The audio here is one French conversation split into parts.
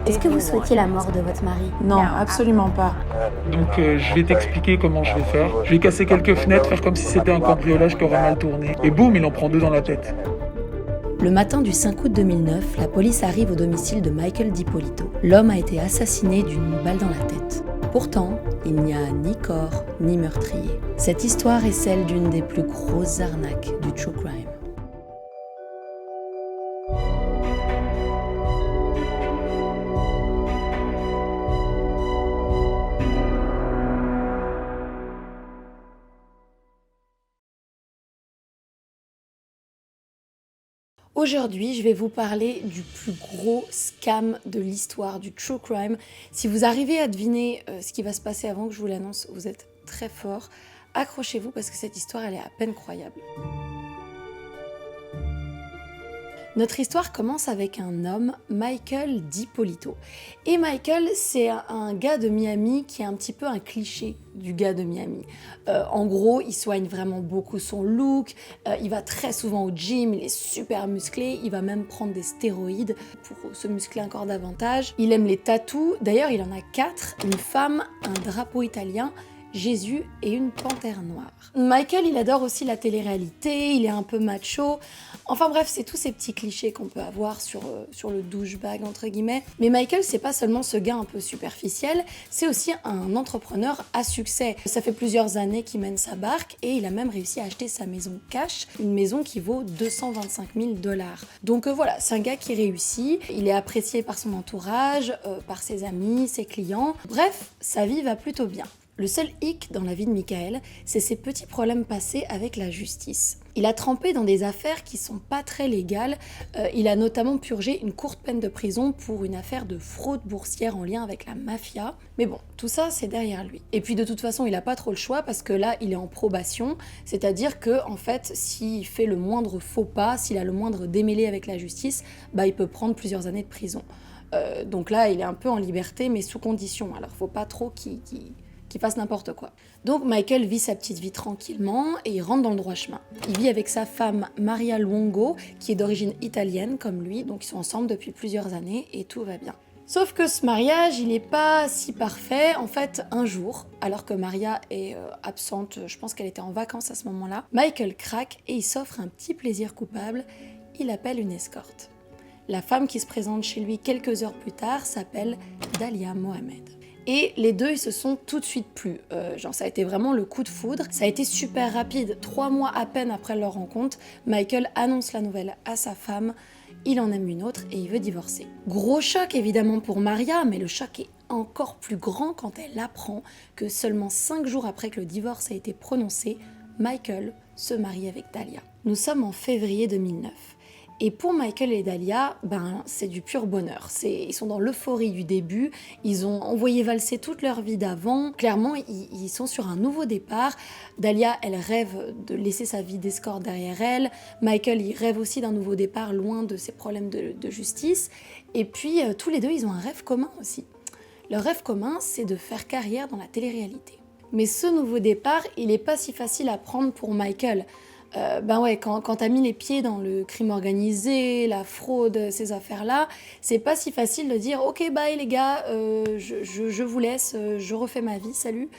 Est-ce que vous souhaitiez la mort de votre mari? Non, absolument pas. Donc je vais t'expliquer comment je vais faire. Je vais casser quelques fenêtres, faire comme si c'était un cambriolage qui aurait mal tourné. Et boum, il en prend 2 dans la tête. Le matin du 5 août 2009, la police arrive au domicile de Michael DiPolito. L'homme a été assassiné d'une balle dans la tête. Pourtant, il n'y a ni corps ni meurtrier. Cette histoire est celle d'une des plus grosses arnaques du true crime. Aujourd'hui, je vais vous parler du plus gros scam de l'histoire du true crime. Si vous arrivez à deviner ce qui va se passer avant que je vous l'annonce, vous êtes très fort. Accrochez-vous parce que cette histoire, elle est à peine croyable. Notre histoire commence avec un homme, Michael DiPolito. Et Michael, c'est un gars de Miami qui est un petit peu un cliché du gars de Miami. En gros, il soigne vraiment beaucoup son look, il va très souvent au gym, il est super musclé, il va même prendre des stéroïdes pour se muscler encore davantage. Il aime les tatous, d'ailleurs il en a 4, une femme, un drapeau italien, Jésus et une panthère noire. Michael, il adore aussi la télé-réalité, il est un peu macho. Enfin bref, c'est tous ces petits clichés qu'on peut avoir sur le douchebag entre guillemets. Mais Michael, c'est pas seulement ce gars un peu superficiel, c'est aussi un entrepreneur à succès. Ça fait plusieurs années qu'il mène sa barque et il a même réussi à acheter sa maison cash, une maison qui vaut 225 000 $. Donc voilà, c'est un gars qui réussit, il est apprécié par son entourage, par ses amis, ses clients. Bref, sa vie va plutôt bien. Le seul hic dans la vie de Michael, c'est ses petits problèmes passés avec la justice. Il a trempé dans des affaires qui sont pas très légales. Il a notamment purgé une courte peine de prison pour une affaire de fraude boursière en lien avec la mafia. Mais bon, tout ça, c'est derrière lui. Et puis de toute façon, il a pas trop le choix parce que là, il est en probation. C'est-à-dire que, en fait, s'il fait le moindre faux pas, s'il a le moindre démêlé avec la justice, il peut prendre plusieurs années de prison. Donc là, il est un peu en liberté, mais sous condition. Alors, faut pas trop qu'il fasse n'importe quoi. Donc Michael vit sa petite vie tranquillement et il rentre dans le droit chemin. Il vit avec sa femme Maria Luongo, qui est d'origine italienne comme lui, donc ils sont ensemble depuis plusieurs années et tout va bien. Sauf que ce mariage, il n'est pas si parfait. En fait, un jour, alors que Maria est absente, je pense qu'elle était en vacances à ce moment-là, Michael craque et il s'offre un petit plaisir coupable. Il appelle une escorte. La femme qui se présente chez lui quelques heures plus tard s'appelle Dalia Mohamed. Et les deux, ils se sont tout de suite plu. Ça a été vraiment le coup de foudre. Ça a été super rapide. 3 mois à peine après leur rencontre, Michael annonce la nouvelle à sa femme. Il en aime une autre et il veut divorcer. Gros choc évidemment pour Maria, mais le choc est encore plus grand quand elle apprend que seulement 5 jours après que le divorce a été prononcé, Michael se marie avec Dalia. Nous sommes en février 2009. Et pour Michael et Dalia, c'est du pur bonheur. Ils sont dans l'euphorie du début, ils ont envoyé valser toute leur vie d'avant. Clairement, ils sont sur un nouveau départ. Dalia, elle rêve de laisser sa vie d'escorte derrière elle. Michael, il rêve aussi d'un nouveau départ loin de ses problèmes de justice. Et puis, tous les deux, ils ont un rêve commun aussi. Leur rêve commun, c'est de faire carrière dans la télé-réalité. Mais ce nouveau départ, il n'est pas si facile à prendre pour Michael. Quand t'as mis les pieds dans le crime organisé, la fraude, ces affaires-là, c'est pas si facile de dire « Ok, bye les gars, je vous laisse, je refais ma vie, salut ».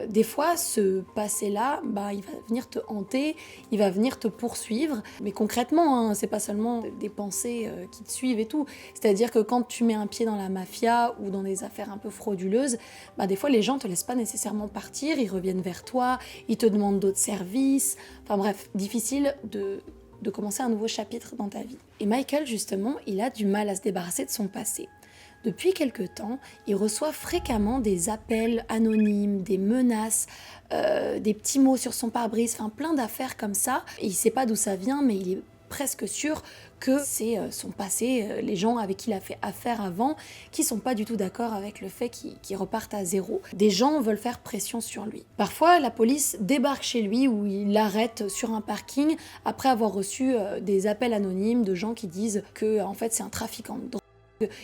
Des fois, ce passé-là, il va venir te hanter, il va venir te poursuivre. Mais concrètement, c'est pas seulement des pensées qui te suivent et tout. C'est-à-dire que quand tu mets un pied dans la mafia ou dans des affaires un peu frauduleuses, des fois, les gens te laissent pas nécessairement partir, ils reviennent vers toi, ils te demandent d'autres services. Enfin bref, difficile de commencer un nouveau chapitre dans ta vie. Et Michael, justement, il a du mal à se débarrasser de son passé. Depuis quelque temps, il reçoit fréquemment des appels anonymes, des menaces, des petits mots sur son pare-brise, plein d'affaires comme ça. Et il ne sait pas d'où ça vient, mais il est presque sûr que c'est son passé, les gens avec qui il a fait affaire avant, qui sont pas du tout d'accord avec le fait qu'il reparte à zéro. Des gens veulent faire pression sur lui. Parfois, la police débarque chez lui ou il l'arrête sur un parking après avoir reçu des appels anonymes de gens qui disent que en fait c'est un trafiquant de drogue,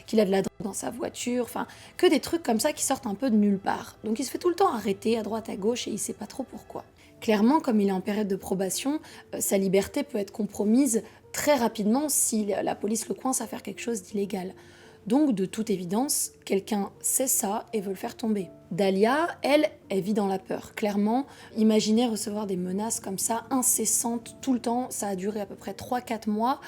qu'il a de la drogue dans sa voiture, que des trucs comme ça qui sortent un peu de nulle part. Donc il se fait tout le temps arrêter à droite à gauche et il sait pas trop pourquoi. Clairement, comme il est en période de probation, sa liberté peut être compromise très rapidement si la police le coince à faire quelque chose d'illégal. Donc de toute évidence, quelqu'un sait ça et veut le faire tomber. Dahlia, elle vit dans la peur. Clairement, imaginez recevoir des menaces comme ça, incessantes, tout le temps. Ça a duré à peu près 3-4 mois.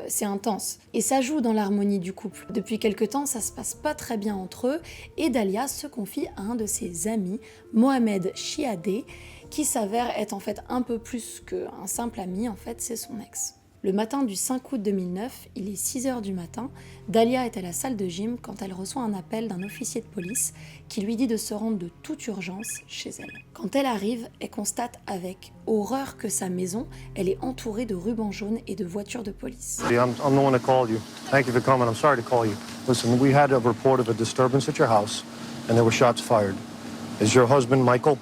C'est intense. Et ça joue dans l'harmonie du couple. Depuis quelque temps, ça se passe pas très bien entre eux et Dahlia se confie à un de ses amis, Mohamed Chiadé, qui s'avère être en fait un peu plus qu'un simple ami, en fait c'est son ex. Le matin du 5 août 2009, il est 6h du matin, Dahlia est à la salle de gym quand elle reçoit un appel d'un officier de police qui lui dit de se rendre de toute urgence chez elle. Quand elle arrive, elle constate avec horreur que sa maison, elle est entourée de rubans jaunes et de voitures de police. I'm the one that called you. Thank you for coming. I'm sorry to call you. Listen, we had a report of a disturbance at your house, and there were shots fired. Is your husband Michael?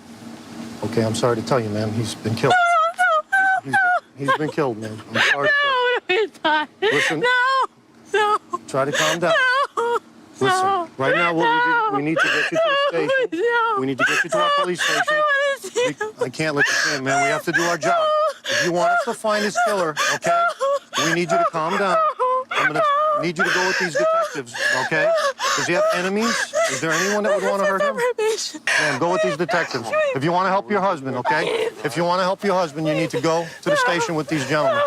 Okay, I'm sorry to tell you, ma'am. He's been killed. He's been killed, man. I'm sorry. He's not. Listen. No. Try to calm down. Listen. Right now, we need to get you to the station. No. We need to get you to our police station. I can't let you stay, man. We have to do our job. If you want us to find this killer, okay? We need you to calm down. I'm gonna need you to go with these detectives, okay? Does he have enemies? Is there anyone that would want to hurt him? Man, go with these detectives. If you want to help your husband, okay? If you want to help your husband, you need to go to the station with these gentlemen.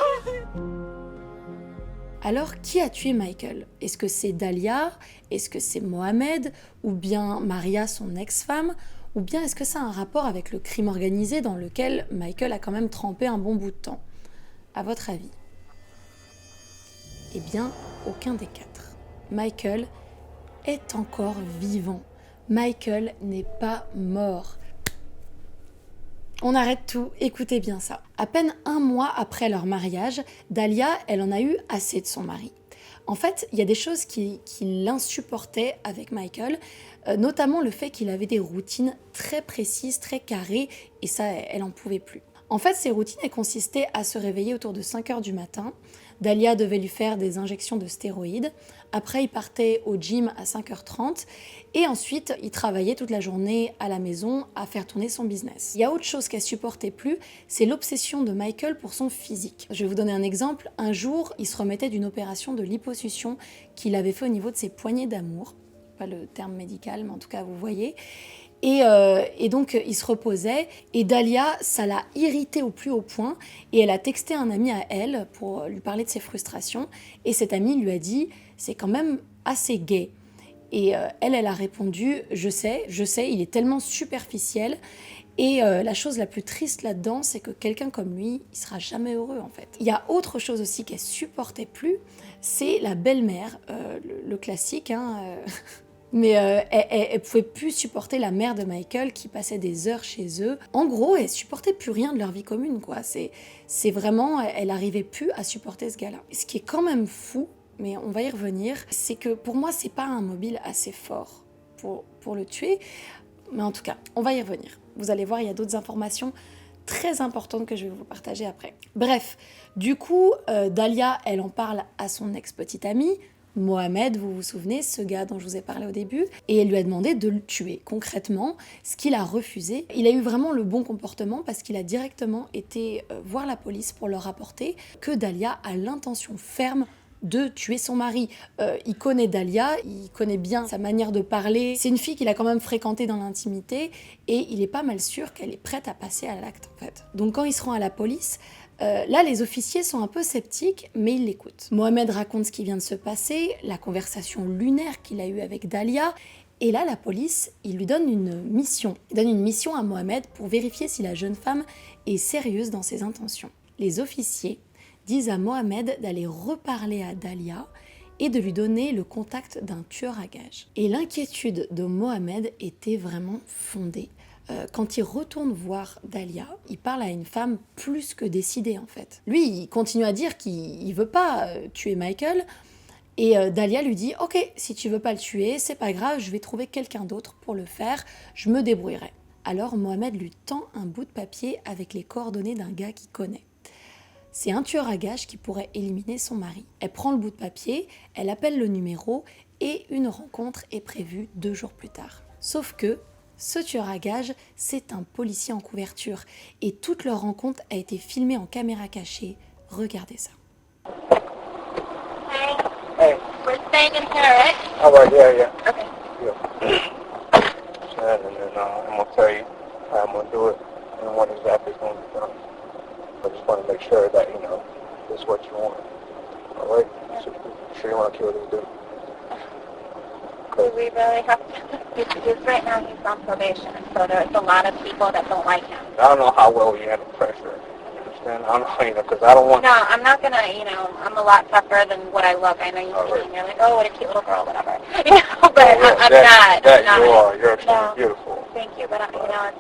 Alors, qui a tué Michael? Est-ce que c'est Dahlia? Est-ce que c'est Mohamed? Ou bien Maria, son ex-femme? Ou bien est-ce que ça a un rapport avec le crime organisé dans lequel Michael a quand même trempé un bon bout de temps? À votre avis? Eh bien, aucun des quatre. Michael est encore vivant. Michael n'est pas mort. On arrête tout, écoutez bien ça. À peine un mois après leur mariage, Dahlia, elle en a eu assez de son mari. En fait, il y a des choses qui l'insupportaient avec Michael, notamment le fait qu'il avait des routines très précises, très carrées, et ça, elle en pouvait plus. En fait, ces routines, elles consistaient à se réveiller autour de 5h du matin. Dahlia devait lui faire des injections de stéroïdes. Après, il partait au gym à 5h30. Et ensuite, il travaillait toute la journée à la maison à faire tourner son business. Il y a autre chose qu'elle supportait plus, c'est l'obsession de Michael pour son physique. Je vais vous donner un exemple. Un jour, il se remettait d'une opération de liposuction qu'il avait fait au niveau de ses poignées d'amour. Pas le terme médical, mais en tout cas, vous voyez. Et donc, il se reposait. Et Dahlia, ça l'a irrité au plus haut point. Et elle a texté un ami à elle pour lui parler de ses frustrations. Et cet ami lui a dit « c'est quand même assez gay ». Et elle a répondu « je sais, il est tellement superficiel ». Et la chose la plus triste là-dedans, c'est que quelqu'un comme lui, il sera jamais heureux en fait. Il y a autre chose aussi qu'elle supportait plus, c'est la belle-mère, le classique, Mais elle pouvait plus supporter la mère de Michael qui passait des heures chez eux. En gros, elle supportait plus rien de leur vie commune, quoi. C'est vraiment, elle arrivait plus à supporter ce gars-là. Ce qui est quand même fou, mais on va y revenir, c'est que pour moi, c'est pas un mobile assez fort pour le tuer. Mais en tout cas, on va y revenir. Vous allez voir, il y a d'autres informations très importantes que je vais vous partager après. Bref, du coup, Dahlia, elle en parle à son ex-petite amie, Mohamed, vous vous souvenez, ce gars dont je vous ai parlé au début, et elle lui a demandé de le tuer. Concrètement, ce qu'il a refusé, il a eu vraiment le bon comportement parce qu'il a directement été voir la police pour leur rapporter que Dahlia a l'intention ferme de tuer son mari. Il connaît Dahlia, il connaît bien sa manière de parler. C'est une fille qu'il a quand même fréquentée dans l'intimité et il est pas mal sûr qu'elle est prête à passer à l'acte en fait. Donc quand ils se rend à la police, là, les officiers sont un peu sceptiques, mais ils l'écoutent. Mohamed raconte ce qui vient de se passer, la conversation lunaire qu'il a eue avec Dahlia, et là, la police, il lui donne une mission. Il donne une mission à Mohamed pour vérifier si la jeune femme est sérieuse dans ses intentions. Les officiers disent à Mohamed d'aller reparler à Dahlia et de lui donner le contact d'un tueur à gages. Et l'inquiétude de Mohamed était vraiment fondée. Quand il retourne voir Dahlia, il parle à une femme plus que décidée en fait. Lui, il continue à dire qu'il veut pas tuer Michael et Dahlia lui dit « Ok, si tu veux pas le tuer, c'est pas grave, je vais trouver quelqu'un d'autre pour le faire, je me débrouillerai. » Alors Mohamed lui tend un bout de papier avec les coordonnées d'un gars qu'il connaît. C'est un tueur à gages qui pourrait éliminer son mari. Elle prend le bout de papier, elle appelle le numéro et une rencontre est prévue 2 jours plus tard. Sauf que ce tueur à gages, c'est un policier en couverture et toute leur rencontre a été filmée en caméra cachée. Regardez ça. Hey, where's staying in here, right? All right, yeah. Okay. Yeah. And then I'm going to tell you how I'm going to do it and when exactly it's going to be done. I just want to make sure that, you know, this is what you want. All right? So, sure you want to kill this dude? Do we really have to? Because right now he's on probation, so there's a lot of people that don't like him. I don't know how well you handle pressure. You understand? I don't know, you know, because I don't want... No, I'm not gonna, you know, I'm a lot tougher than what I look. I know you see me and you're like, oh, what a cute little girl, whatever. You know, but I'm not. That you are. You're extremely beautiful. Thank you, but, you know,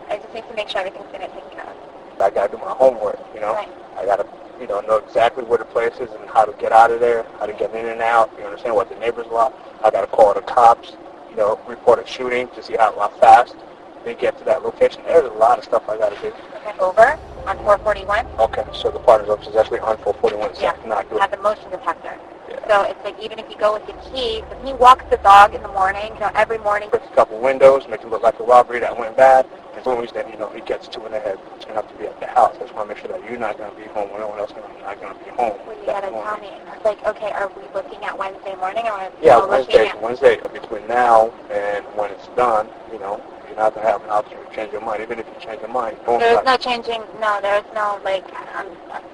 I just need to make sure everything's gonna take care of. I got to do my homework, you know? Right. I got to, you know exactly where the place is and how to get out of there, how to get in and out, you understand what the neighbors want. I got to call the cops, you know, report a shooting to see how fast they get to that location. There's a lot of stuff I got to do. Okay, over on 441. Okay, so the partner's office is actually on 441. Yeah, not good. have the motion detector. Yeah. So it's like even if you go with the key, if he walks the dog in the morning, you know, every morning. Puts a couple windows, make it look like a robbery that went bad. As long as then, you know, he gets two in the head, it's going to have to be at the house. I just want to make sure that you're not going to be home when no one else is not going to be home. Well, you got to tell me, like, okay, are we looking at Wednesday morning or are we Yeah, looking at... Wednesday, between now and when it's done, you know, you're not going to have an opportunity to change your mind. Even if you change your mind, don't There's stop. no changing, no, there's no, like, I'm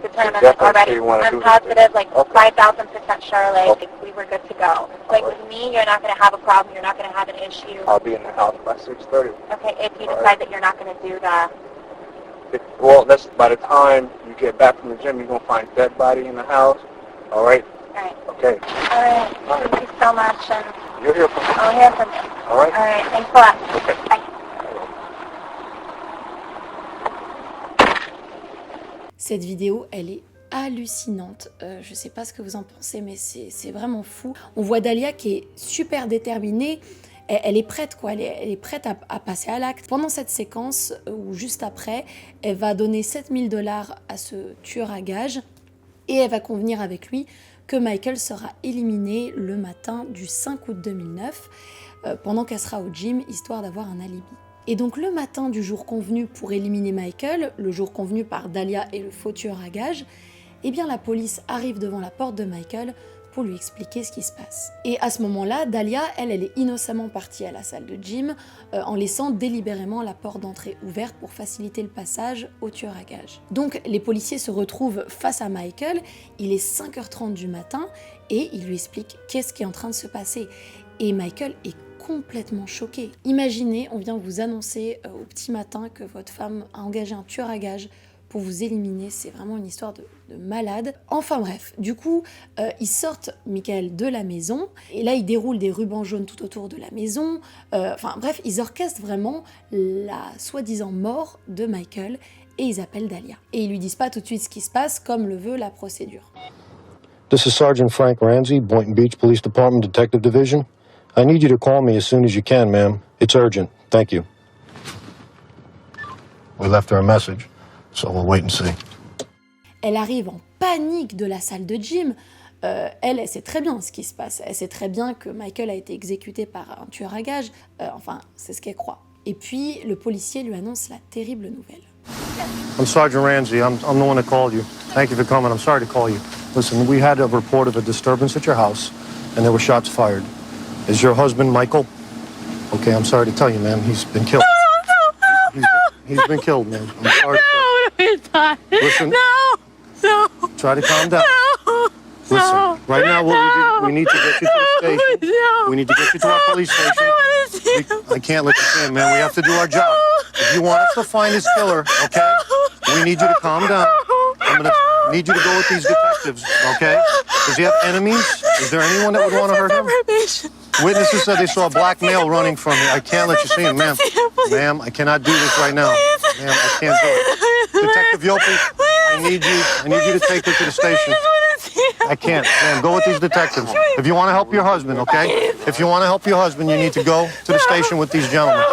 determined definitely already. you wanna I'm do this positive, like, Okay. 5,000% sure, like, Okay. we were good to go. Like, with me, you're not going to have a problem, you're not going to have an issue. I'll be in the house by 6:30. Okay, if you All decide right. that you're not going to do the... Well, that's by the time you get back from the gym, you're going to find a dead body in the house. All right? All right. Okay. All right, thank you so much, and You'll hear from me. I'll hear from you. All right? All right, thanks a lot. Okay. Bye. Cette vidéo, elle est hallucinante. Je sais pas ce que vous en pensez, mais c'est vraiment fou. On voit Dalia qui est super déterminée. Elle est prête, quoi. Elle est prête à passer à l'acte. Pendant cette séquence, ou juste après, elle va donner 7 000 $ à ce tueur à gages et elle va convenir avec lui que Michael sera éliminé le matin du 5 août 2009 pendant qu'elle sera au gym, histoire d'avoir un alibi. Et donc le matin du jour convenu pour éliminer Michael, le jour convenu par Dalia et le faux tueur à gages, eh bien la police arrive devant la porte de Michael pour lui expliquer ce qui se passe. Et à ce moment-là, Dalia, elle est innocemment partie à la salle de gym en laissant délibérément la porte d'entrée ouverte pour faciliter le passage au tueur à gages. Donc les policiers se retrouvent face à Michael, il est 5h30 du matin et il lui explique qu'est-ce qui est en train de se passer. Et Michael est complètement choqué. Imaginez, on vient vous annoncer au petit matin que votre femme a engagé un tueur à gages pour vous éliminer, c'est vraiment une histoire de malade. Enfin bref, du coup, ils sortent Michael de la maison, et là ils déroulent des rubans jaunes tout autour de la maison, enfin bref, ils orchestrent vraiment la soi-disant mort de Michael, et ils appellent Dalia. Et ils lui disent pas tout de suite ce qui se passe, comme le veut la procédure. This is Sergeant Frank Ramsey, Boynton Beach Police Department Detective Division. I need you to call me as soon as you can, ma'am. It's urgent. Thank you. We left her a message, so we'll wait and see. Elle arrive en panique de la salle de gym. Elle sait très bien ce qui se passe. Elle sait très bien que Michael a été exécuté par un tueur à gages. Enfin, c'est ce qu'elle croit. Et puis, le policier lui annonce la terrible nouvelle. I'm Sergeant Ramsey. I'm the one that called you. Thank you for coming. I'm sorry to call you. Listen, we had a report of a disturbance at your house, and there were shots fired. Is your husband Michael? Okay, I'm sorry to tell you, ma'am. He's been killed. He's been killed, man. I'm sorry. No, he's not. Listen. No. Try to calm down. No. Listen, right now what we need to get you to the station. No. We need to get you to our police station. I want to see him. I can't let you see him, man. We have to do our job. If you want us to find his killer, okay, we need you to calm down. I'm going to need you to go with these detectives, okay? Does he have enemies? Is there anyone that would want to hurt him? Witnesses said they saw a black male running from you. I can't let you see him, ma'am. Ma'am, I cannot do this right now. Ma'am, I can't do it. Detective Yopi, I need you to take her to the station. I can't. Ma'am, go with these detectives. If you want to help your husband, okay? If you want to help your husband, you need to go to the station with these gentlemen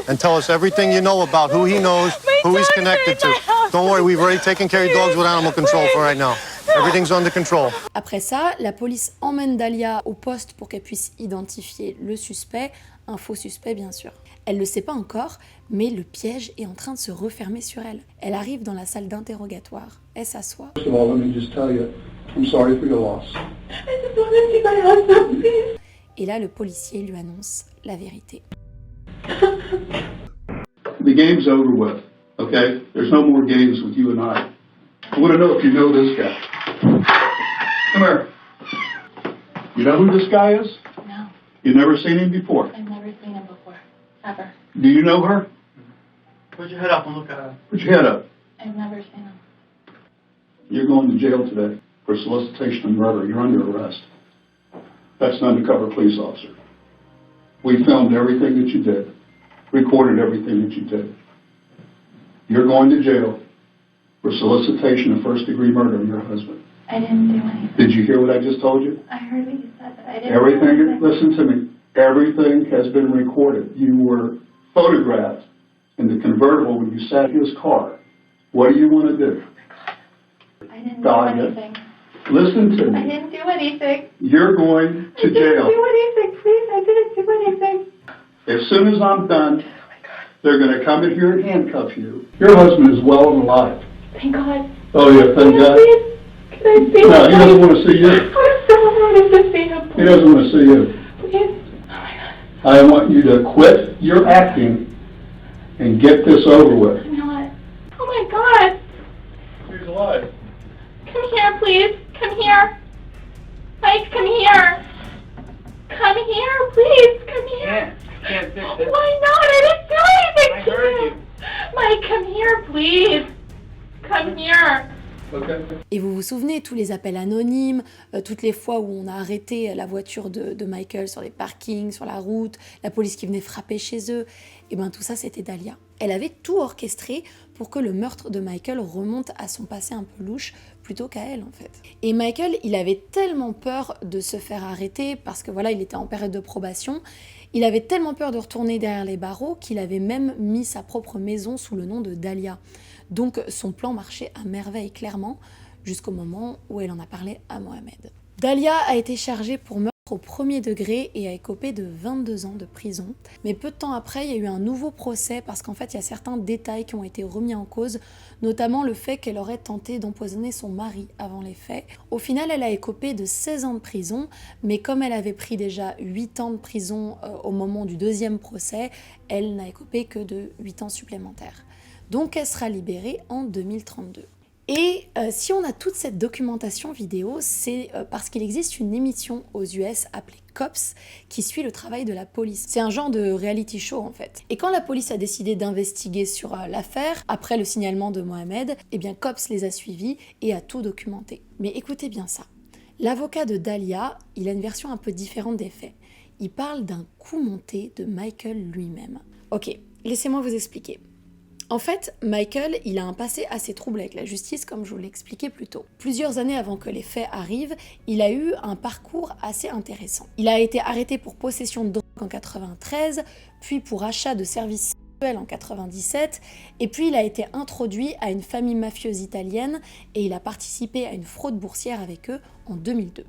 and tell us everything you know about who he knows, who he's connected to. Don't worry, we've already taken care of dogs with animal control for right now. Everything's under control. Après ça, la police emmène Dalia au poste pour qu'elle puisse identifier le suspect, un faux suspect bien sûr. Elle ne le sait pas encore, mais le piège est en train de se refermer sur elle. Elle arrive dans la salle d'interrogatoire, elle s'assoit. First of all, let me just tell you, I'm sorry for your loss. I just want to see my husband, please. Et là, le policier lui annonce la vérité. The game's over with, okay? There's no more games with you and I. I want to know if you know this guy. Come here. You know who this guy is? No, You've never seen him before. I've never seen him before. Ever. Do you know her? Put your head up and look at her. Put your head up. I've never seen him. You're going to jail today for solicitation of murder. You're under arrest. That's an undercover police officer. We filmed everything that you did, recorded everything that you did. You're going to jail for solicitation of first-degree murder of your husband. I didn't do anything. Did you hear what I just told you? I heard what you said, but I didn't do Everything, anything. listen to me, everything has been recorded. You were photographed in the convertible when you sat in his car. What do you want to do? I didn't do Dahlia, anything. listen to I me. didn't do anything. You're going I to didn't jail. do anything, please. I didn't do anything. As soon as I'm done, they're going to come in here and handcuff you. Your husband is well and alive. Thank God. Oh, yeah, thank Can I God. please? Can I see him? No, he doesn't want to see you. I so wanted to see him, He please. doesn't want to see you. Please. Oh my God. I want you to quit your acting and get this over with. I'm not. Oh my God. He's alive. Come here, please. Come here. Mike, come here. Come here, please. Come here. Can't fix this. Why not? I didn't do anything I to heard you. Mike, come here, please. Come here. Okay. Et vous vous souvenez, tous les appels anonymes, toutes les fois où on a arrêté la voiture de Michael sur les parkings, sur la route, la police qui venait frapper chez eux, et bien tout ça c'était Dahlia. Elle avait tout orchestré pour que le meurtre de Michael remonte à son passé un peu louche plutôt qu'à elle en fait. Et Michael, il avait tellement peur de se faire arrêter parce que voilà, il était en période de probation, il avait tellement peur de retourner derrière les barreaux qu'il avait même mis sa propre maison sous le nom de Dahlia. Donc son plan marchait à merveille clairement, jusqu'au moment où elle en a parlé à Mohamed. Dahlia a été chargée pour meurtre au premier degré et a écopé de 22 ans de prison. Mais peu de temps après, il y a eu un nouveau procès parce qu'en fait, il y a certains détails qui ont été remis en cause, notamment le fait qu'elle aurait tenté d'empoisonner son mari avant les faits. Au final, elle a écopé de 16 ans de prison, mais comme elle avait pris déjà 8 ans de prison au moment du deuxième procès, elle n'a écopé que de 8 ans supplémentaires. Donc elle sera libérée en 2032. Et si on a toute cette documentation vidéo, c'est parce qu'il existe une émission aux US appelée Cops qui suit le travail de la police. C'est un genre de reality show en fait. Et quand la police a décidé d'investiguer sur l'affaire, après le signalement de Mohamed, eh bien Cops les a suivis et a tout documenté. Mais écoutez bien ça. L'avocat de Dahlia, il a une version un peu différente des faits. Il parle d'un coup monté de Michael lui-même. Ok, laissez-moi vous expliquer. En fait, Michael, il a un passé assez troublé avec la justice, comme je vous l'ai expliqué plus tôt. Plusieurs années avant que les faits arrivent, il a eu un parcours assez intéressant. Il a été arrêté pour possession de drogue en 93, puis pour achat de services sexuels en 97, et puis il a été introduit à une famille mafieuse italienne et il a participé à une fraude boursière avec eux en 2002.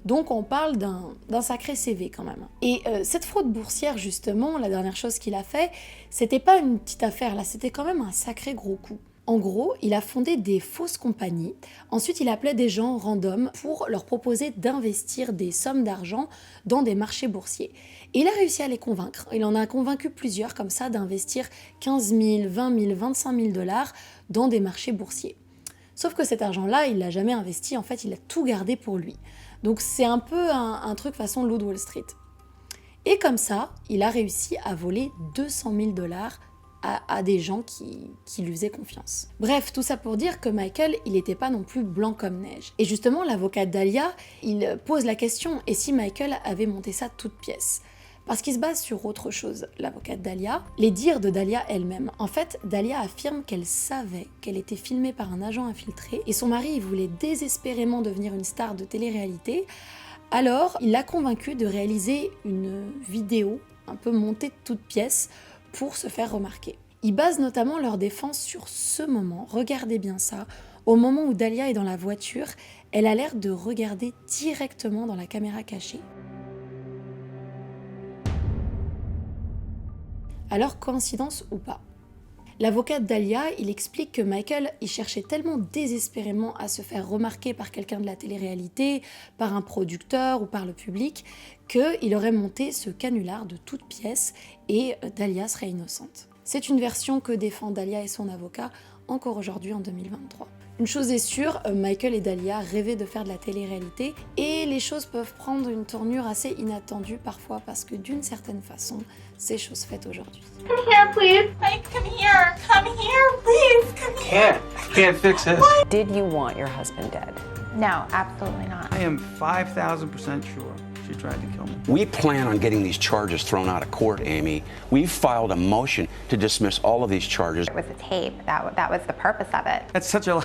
Donc on parle d'un sacré CV quand même. Et cette fraude boursière justement, la dernière chose qu'il a fait, c'était pas une petite affaire là, c'était quand même un sacré gros coup. En gros, il a fondé des fausses compagnies, ensuite il appelait des gens random pour leur proposer d'investir des sommes d'argent dans des marchés boursiers. Et il a réussi à les convaincre, il en a convaincu plusieurs comme ça d'investir 15 000, 20 000, 25 000 $ dans des marchés boursiers. Sauf que cet argent-là, il l'a jamais investi, en fait il a tout gardé pour lui. Donc c'est un peu un truc façon Loup de Wall Street. Et comme ça, il a réussi à voler 200 000 $ à des gens qui lui faisaient confiance. Bref, tout ça pour dire que Michael, il n'était pas non plus blanc comme neige. Et justement, l'avocat Dahlia, il pose la question, et si Michael avait monté ça toute pièce ? Parce qu'il se base sur autre chose, l'avocate Dahlia, les dires de Dahlia elle-même. En fait, Dahlia affirme qu'elle savait qu'elle était filmée par un agent infiltré et son mari il voulait désespérément devenir une star de télé-réalité. Alors, il l'a convaincue de réaliser une vidéo un peu montée de toutes pièces pour se faire remarquer. Ils basent notamment leur défense sur ce moment, regardez bien ça, au moment où Dahlia est dans la voiture, elle a l'air de regarder directement dans la caméra cachée. Alors, coïncidence ou pas, L'avocat de Dahlia, il explique que Michael, il cherchait tellement désespérément à se faire remarquer par quelqu'un de la télé-réalité, par un producteur ou par le public, qu'il aurait monté ce canular de toutes pièces et Dahlia serait innocente. C'est une version que défend Dahlia et son avocat encore aujourd'hui en 2023. Une chose est sûre, Michael et Dahlia rêvaient de faire de la télé-réalité et les choses peuvent prendre une tournure assez inattendue parfois parce que d'une certaine façon, c'est chose faite aujourd'hui. Come here, please. Mike, come here. Come here, please. Come here. I can't fix this. Did you want your husband dead? No, absolutely not. I am 5,000% sure she tried to kill me. We plan on getting these charges thrown out of court, Amy. We've filed a motion to dismiss all of these charges. It was a tape. That was the purpose of it. That's such a...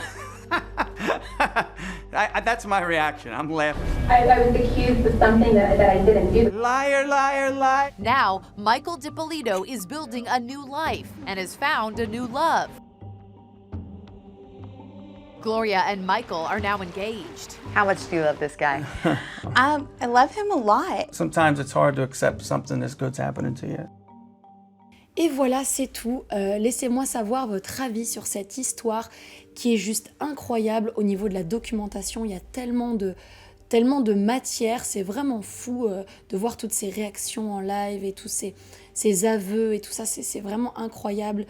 that's my reaction. I'm laughing. I was accused of something that I didn't do. Liar, liar, liar. Now, Michael DiPolito is building a new life and has found a new love. Gloria and Michael are now engaged. How much do you love this guy? I love him a lot. Sometimes it's hard to accept something this good's happening to you. Et voilà, c'est tout. Laissez-moi savoir votre avis sur cette histoire qui est juste incroyable au niveau de la documentation. Il y a tellement de matière, c'est vraiment fou de voir toutes ces réactions en live et tous ces aveux et tout ça, c'est vraiment incroyable.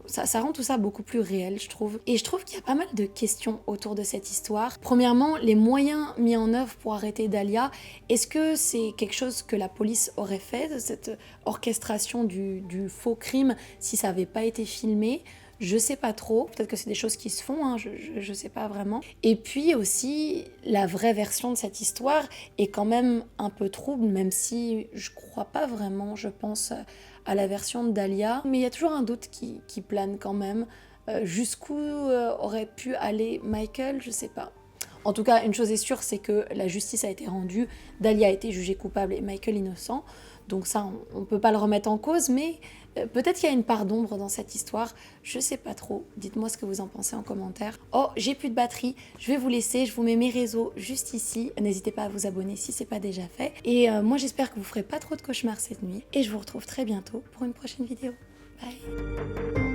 Ça rend tout ça beaucoup plus réel, je trouve. Et je trouve qu'il y a pas mal de questions autour de cette histoire. Premièrement, les moyens mis en œuvre pour arrêter Dahlia, est-ce que c'est quelque chose que la police aurait fait, de cette orchestration du faux crime, si ça n'avait pas été filmé ? Je sais pas trop, peut-être que c'est des choses qui se font, hein, je sais pas vraiment. Et puis aussi, la vraie version de cette histoire est quand même un peu trouble, même si je crois pas vraiment, je pense, à la version de Dahlia. Mais il y a toujours un doute qui plane quand même. Jusqu'où aurait pu aller Michael, je sais pas. En tout cas, une chose est sûre, c'est que la justice a été rendue, Dahlia a été jugée coupable et Michael innocent. Donc ça, on peut pas le remettre en cause, mais peut-être qu'il y a une part d'ombre dans cette histoire, je sais pas trop. Dites-moi ce que vous en pensez en commentaire. Oh, j'ai plus de batterie, je vais vous laisser, je vous mets mes réseaux juste ici. N'hésitez pas à vous abonner si c'est pas déjà fait. Et moi j'espère que vous ferez pas trop de cauchemars cette nuit. Et je vous retrouve très bientôt pour une prochaine vidéo. Bye.